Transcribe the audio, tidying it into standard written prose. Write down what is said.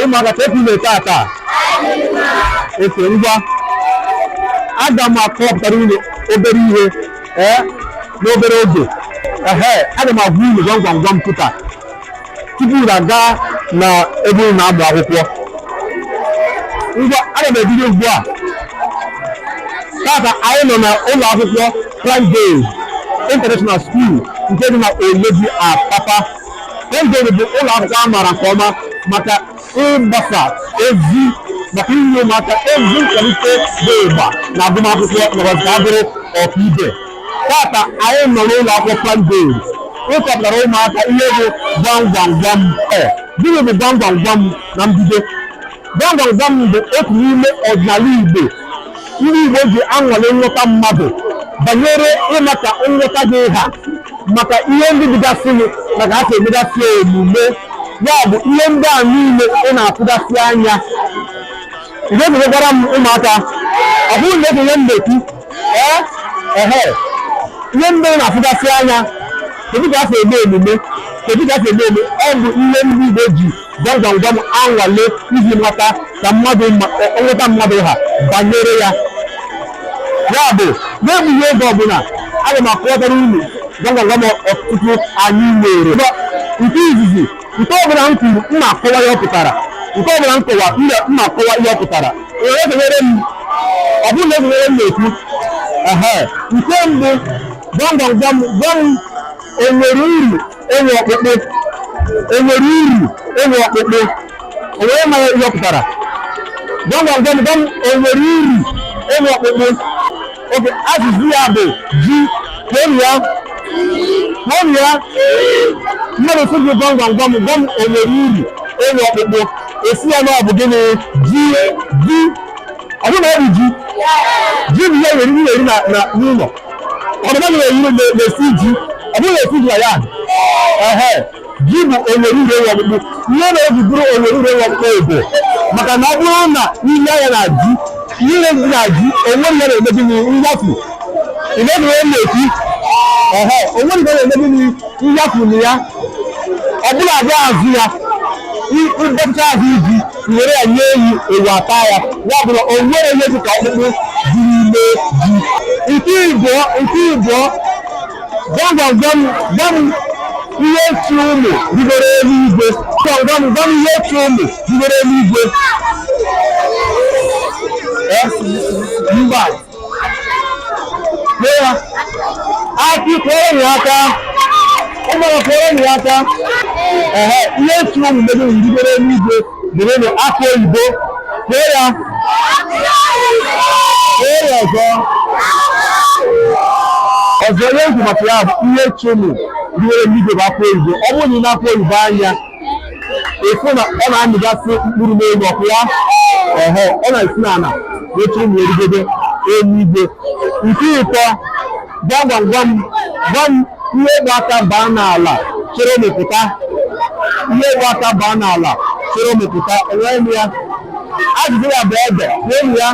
Ịma ka tepu na-ete ata efe ngwa aga m akọpụtara unu obere ihe n'obere oge aga m agwa unu gwam gwam kịta tupu unu aga na ebe unu na-amụ akwụkwọ. Ngwa aga m ebido ugbu a. Tata anyị nọ na ụlọ akwụkwọ Prime International School nke dị na Oleji Apapa. Prime bụ ụlọ akwụkwọ a maara nke ọma maka ịgbasa ozi maka inye ụmụaka ezi nkwalite dị ịgba na agụmakwụkwọ nakwa ka a bụrụ ọkaibe. Tata anyị nọ n'ụlọ akwụkwọ Prime ịkọpụtara ụmụaka ihe bụ gwam gwam gwam. Gịnị bụ gwam gwam gwam na mbido? Gwam gwam gwam bụ otu n'ime ọdịnala Igbo ndị Igbo ji anwale nghọta mmadụ banyere ịma ka nghọta gị ha maka ihe ndị dịgasịrị maka ha emegasị omume, ya bụ ihe ndị a niile ị na-atụgasị anya. Ihe gwara m ụmụaka ọ bụrụ na ekenye m na-ekwu ihe ndị na-atụgasị anya kedu ka afọ eme omume, kedu ka afọ eme omume. Ọ bụ ihe ndị Igbo ji gwam gwam gwam anwale iji nghọta ka mmadụ nghọta mmadụ ha banyere ya. Ya bụ n'egbughị oge ọbụla aga m akọwatara unu gwam gwam gwam ọtụtụ anyị nwere. Nke izizi nke ọbụla m kwuru m na-akọwa ihe ọ pụtara, nke ọbụla m kọwa m na-akọwa ihe ọ pụtara. Ekenyere m ọ bụrụ na ekenyere m na-ekwu nke mbụ gwam gwam gwam gwam enwere uru enwe ọkpụkpụ, enwere uru enwe ọkpụkpụ. Onwere mara ihe ọ pụtara. Gwam gwam gwam gwam enwere uru enwe ọkpụkpụ. Oge azụzụ ya bụ ji kwenu ya mmadụ sị gị gwam gwam gwam gwam enwere uru enwe ọkpụkpụ, esi ya na ọ bụ gịnị? Ji ọ bụrụ na ọ bụ ji bụ ihe eri n'ụlọ. Ọdụma na-eri na-esi ji, ọ bụrụ na-esi ji na ya ji bụ enwere uru enwe ọkpụkpụ. Ihe na-eji bụrụ enwere uru enwe ọkpụkpụ bụ maka na ọ bụrụ na ile anya na ji ihe na-ezi na ji onwere ihe na-eme gịnị nyafu. Ị na-egwere na-ekwu onwere ihe na-eme gịnị nyafu na ya. Ọ bụla abịa azụ ya ịdọpụta azụ iji were ya nye eyi ewu ata ya, ya bụrụ onwere ihe dị ka ọkpụkpụ dị n'ime ji. Nke ịbụọ gwam gwam gwam gwam ihe echi ụmụ rigoro eluigwe. Gwam gwam gwam ihe echi ụmụ rigoro eluigwe. Mba ya akị kwere ya aka, ụmụrụ kwere ya aka. Ihe echi ụmụ mebe rigoro eluigwe dịrị na aka oyibo. Kwee ya ọzọ ihe nkwu maka ya bụ ihe echi ụmụ rigoro eluigwe bụ aka oyibo. Ọ bụrụ na ị na-aka oyibo anya efu na ọ na-amịgasị mkpụrụ n'elu ọkụ ya ọ na-esi n'ala echi ụmụ erigodo eluigwe. Nke ịtọ gwam gwam gwam gwam ihe gba aka baa n'ala chere mepụta. Ihe gba aka baa n'ala chere mepụta. Enweghị ya ajụjụ ya bụ ede kwenu ya.